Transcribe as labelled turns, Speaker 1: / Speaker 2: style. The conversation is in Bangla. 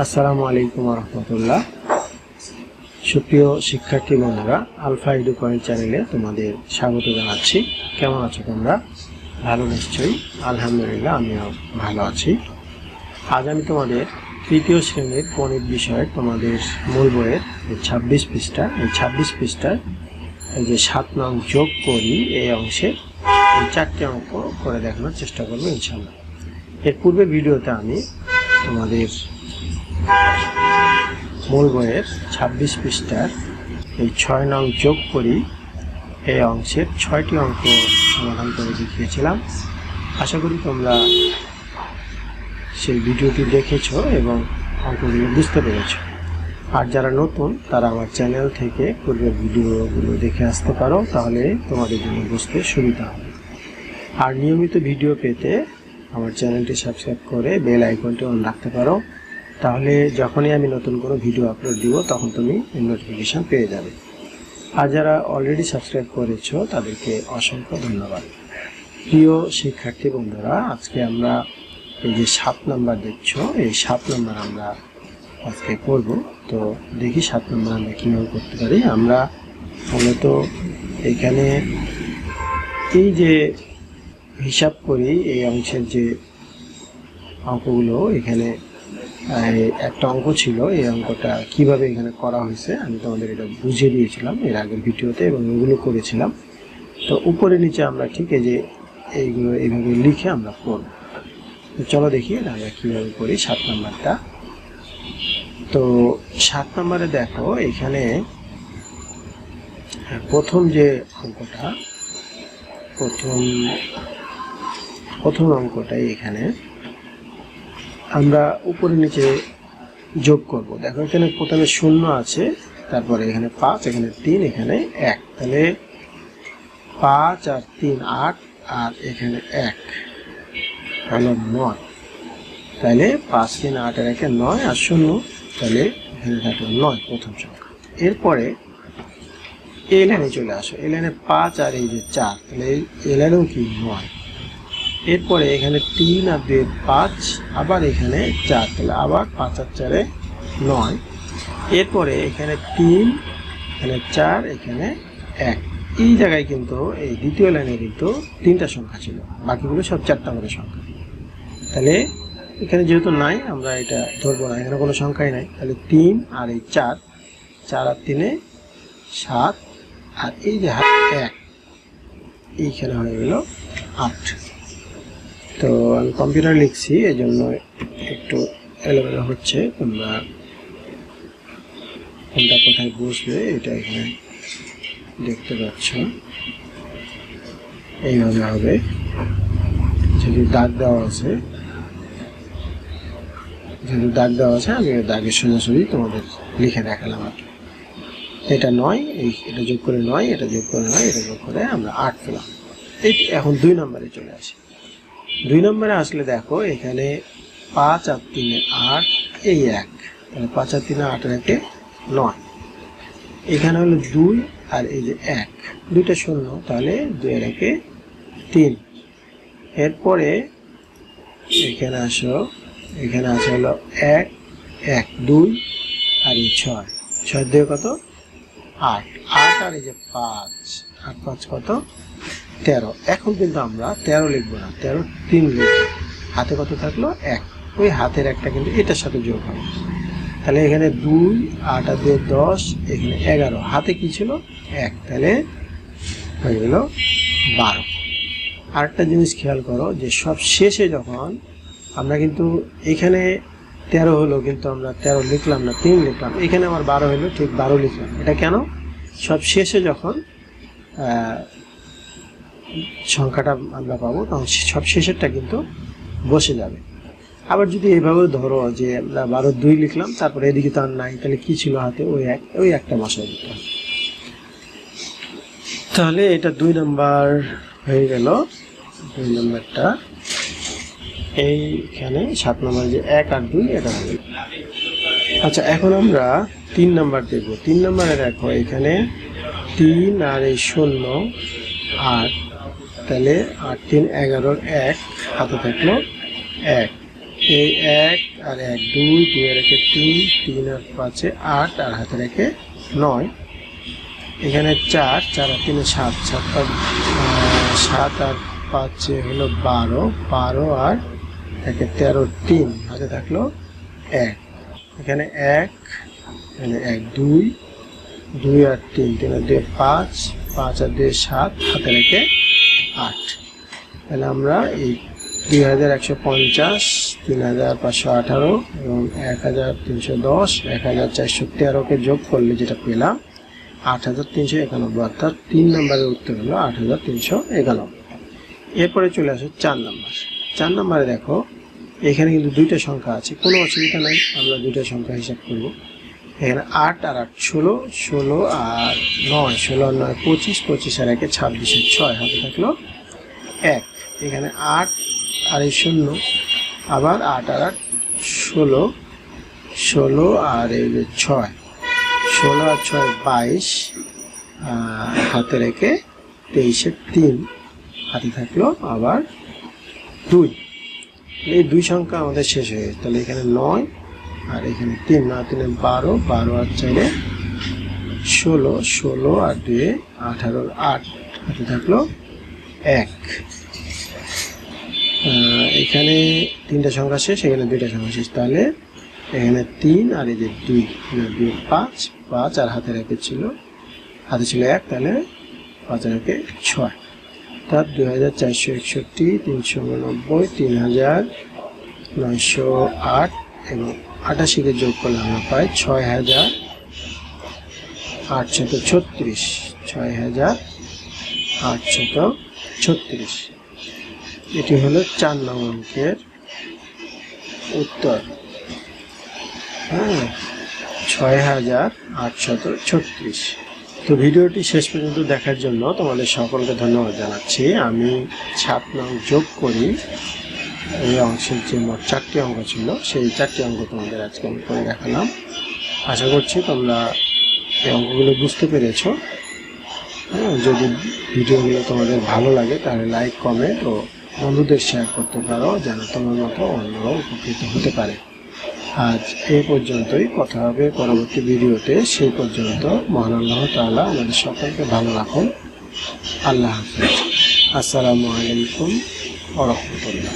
Speaker 1: আসসালামু আলাইকুম রহমতুল্লাহ। সুপ্রিয় শিক্ষার্থী বন্ধুরা, আলফা এডু পয়েন্ট চ্যানেলে তোমাদের স্বাগত জানাচ্ছি। কেমন আছো তোমরা? ভালো নিশ্চয়ই। আলহামদুলিল্লাহ, আমিও ভালো আছি। আজ আমি তোমাদের তৃতীয় শ্রেণীর গণিত বিষয়ে তোমাদের মূল বইয়ের 26 পৃষ্ঠা, এই 26 পৃষ্ঠার এই যে 7 নং যোগ করি এই অংশে এই 4টি অঙ্ক করে দেখানোর চেষ্টা করবো ইনশাআল্লাহ। এর পূর্বে ভিডিওতে আমি তোমাদের মূল বইয়ের 26 পৃষ্ঠার এই 6 নং যোগ করি এই অংশের 6টি অঙ্ক সমাধান করে দেখিয়েছিলাম। আশা করি তোমরা সেই ভিডিওটি দেখেছো এবং অঙ্কগুলো বুঝতে পেরেছো। আর যারা নতুন তারা আমার চ্যানেল থেকে পূর্বের ভিডিওগুলো দেখে আসতে পারো, তাহলে তোমাদের জন্য বুঝতে সুবিধা হবে। আর নিয়মিত ভিডিও পেতে আমার চ্যানেলটি সাবস্ক্রাইব করে বেল আইকনটি অন রাখতে পারো, তাহলে যখনই আমি নতুন কোনো ভিডিও আপলোড দিব তখন তুমি নোটিফিকেশান পেয়ে যাবে। আর যারা অলরেডি সাবস্ক্রাইব করেছো তাদেরকে অসংখ্য ধন্যবাদ। প্রিয় শিক্ষার্থী বন্ধুরা, আজকে আমরা এই যে 7 নাম্বার দেখছো, এই 7 নাম্বার আমরা আজকে করব। তো দেখি 7 নাম্বার আমরা কীভাবে করতে পারি। আমরা মূলত এখানে এই যে হিসাব করি এই অংশের যে অঙ্কগুলো, এখানে একটা অঙ্ক ছিল, এই অঙ্কটা কিভাবে এখানে করা হয়েছে আমি তোমাদের এটা বুঝিয়ে দিয়েছিলাম এর আগের ভিডিওতে এবং এগুলো করেছিলাম। তো উপরে নিচে আমরা ঠিক এই যে এইগুলো এইভাবে লিখে আমরা করব। তো চলো দেখি আমরা কীভাবে করি 7 নাম্বারটা। তো 7 নাম্বারে দেখো, এখানে প্রথম যে অঙ্কটা, প্রথম অঙ্কটাই এখানে আমরা উপরে নিচে যোগ করব। দেখো এখানে প্রথমে 0 আছে, তারপরে এখানে 5, এখানে 3, এখানে 1, তাহলে 5 আর 3 8, আর এখানে 1 হলো 9। তাহলে 5 3 8 আর 1 9 আর 0, তাহলে এখানে থাকলো 9 প্রথম সংখ্যা। এরপরে এই লাইনে চলে আসো, এই লাইনে 5 আর এই যে 4, তাহলে এই লাইনেও কি 9। এরপরে এখানে 3 আর 2 5, আবার এখানে 4, তাহলে আবার 5 আর 4 9। এরপরে এখানে 3, এখানে 4, এখানে 1। এই জায়গায় কিন্তু এই দ্বিতীয় লাইনে কিন্তু 3টা সংখ্যা ছিল, বাকিগুলো সব 4টা করে সংখ্যা। তাহলে এখানে যেহেতু নাই আমরা এটা ধরবো না, এখানে কোনো সংখ্যাই নাই। তাহলে 3 আর এই 4, 4 আর 3 7, আর এই যে 1 এইখানে হয়ে গেল 8। তো আমি কম্পিউটার লিখছি, এই জন্য একটু এলোমেলো হচ্ছে, তোমরা কোনটা কোথায় বসবে এটা এখানে দেখতে পাচ্ছ। এইভাবে হবে, যেহেতু দাগ দেওয়া আছে, আমি দাগের সোজাসুজি তোমাদের লিখে দেখালাম। আর এটা 9, এটা যোগ করে 9, এটা যোগ করে 9, এটা যোগ করে আমরা 8 পেলাম। এই এখন 2 নম্বরে চলে আসি। 2 নম্বরে আসলে দেখো এখানে 5 আর 3 8, এই 1, তাহলে 5 আর 3 8 আর 1 9। এখানে হলো 2 আর এই যে 1, দুইটা 0, তাহলে 2 আর 1 3। এরপরে এখানে আসো, এখানে আছে হলো 1 1 2 আর এই 6, 6 দিয়ে কত 8, 8 আর এই যে 5, 8 5 কত 13। এখন কিন্তু আমরা 13 লিখবো না, 13 3 লিখবো। হাতে কত থাকলো 1, ওই হাতের একটা কিন্তু এটার সাথে যোগ হবে। তাহলে এখানে 2 8 আর 2 10, এখানে 11, হাতে কি ছিল 1, তাহলে হয়ে গেল 12। আরেকটা জিনিস খেয়াল করো যে সব শেষে যখন আমরা কিন্তু এখানে 13 হলো, কিন্তু আমরা 13 লিখলাম না, 3 লিখলাম। এখানে আমার 12 হলো, ঠিক 12 লিখলাম। এটা কেন? সব শেষে যখন সংখ্যাটা আমরা পাবো তখন সব শেষেরটা কিন্তু বসে যাবে। আবার যদি এইভাবে ধরো যে আমরা 12 2 লিখলাম, তারপরে এদিকে তো আর নাই, তাহলে কি ছিল হাতে, ওই একটা বসায় দিতে হবে। তাহলে এটা 2 নাম্বার হয়ে গেল। 2 নাম্বারটা এইখানে 7 নাম্বার যে 1 আর 2, এটা হবে। আচ্ছা, এখন আমরা 3 নাম্বার দেখব। 3 নাম্বারে দেখো এখানে 3 আর এই 0 8, তাহলে 8 3 11 1, হাতে থাকলো 1। এই 1 আর 1 2, 2 আর 1 3, 3 আর 5 8 আর হাতে রেখে 9। এখানে 4, 4 আর 3 7, 7 আর 5 হলো 12, 12 আর 1 13, 3 হাতে থাকলো 1। এখানে 1, এখানে 1 2, 2 আর 3, 3 আর 2 5, 5 আর 2 7 হাতে রেখে 8। তাহলে আমরা এই 2150, 3518 এবং 1310, 1413কে যোগ করলে যেটা পেলাম 8391, অর্থাৎ 3 নম্বরের উত্তর হলো 8391। এরপরে চলে আসো 4 নম্বর। 4 নম্বরে দেখো এখানে কিন্তু দুইটা সংখ্যা আছে, কোনো অসুবিধা নাই, আমরা দুইটা সংখ্যা হিসাব করব। এখানে 8 আর 8 16, 16 আর 9, 16 আর 9 25, 25 আর 1 26, 6 হাতে থাকলো 1। এখানে 8 আর 0, আবার 8 আর 8 16, 16 আর 6, 16 আর 6 22 হাতে রেখে 23 এর 3 হাতে থাকলো আবার 2। এই দুই সংখ্যা আমাদের শেষ হয়ে গেছে। তাহলে এখানে 9 আর এখানে 3, 9 3 12, 12 আর 4 16, 16 আর 2 18, 8 হাতে থাকলো 1। এখানে 3টা সংখ্যা শেষ, এখানে 2টা সংখ্যা শেষ। তাহলে এখানে 3 আর এই যে 2, 5, 5 আর হাতে রেখে ছিল, হাতে ছিল 1, তাহলে 5 আর 1 6। অর্থাৎ 2461, 389, 3908 এবং 88কে যোগ করলে আমরা পাই 6836, 6836। এটি হলো 4 নং অঙ্কের উত্তর। 6836। তো ভিডিওটি শেষ পর্যন্ত দেখার জন্য তোমাদের সকলকে ধন্যবাদ জানাচ্ছি। আমি 7 নং যোগ করি এই অংশের যে মোট 4টি অঙ্ক ছিল, সেই 4টি অঙ্ক তোমাদের আজকে আমি করে দেখালাম। আশা করছি তোমরা এই অঙ্কগুলো বুঝতে পেরেছো। যদি ভিডিওগুলো তোমাদের ভালো লাগে তাহলে লাইক, কমেন্ট ও বন্ধুদের শেয়ার করতে পারো, যেন তোমার মতো অন্যরাও উপকৃত হতে পারে। আজ এ পর্যন্তই, কথা হবে পরবর্তী ভিডিওতে। সেই পর্যন্ত মহান আল্লাহ তাআলা আমাদের সকলকে ভালো রাখুন। আল্লাহ হাফেজ। আসসালামু আলাইকুম ওয়া রাহমাতুল্লাহ।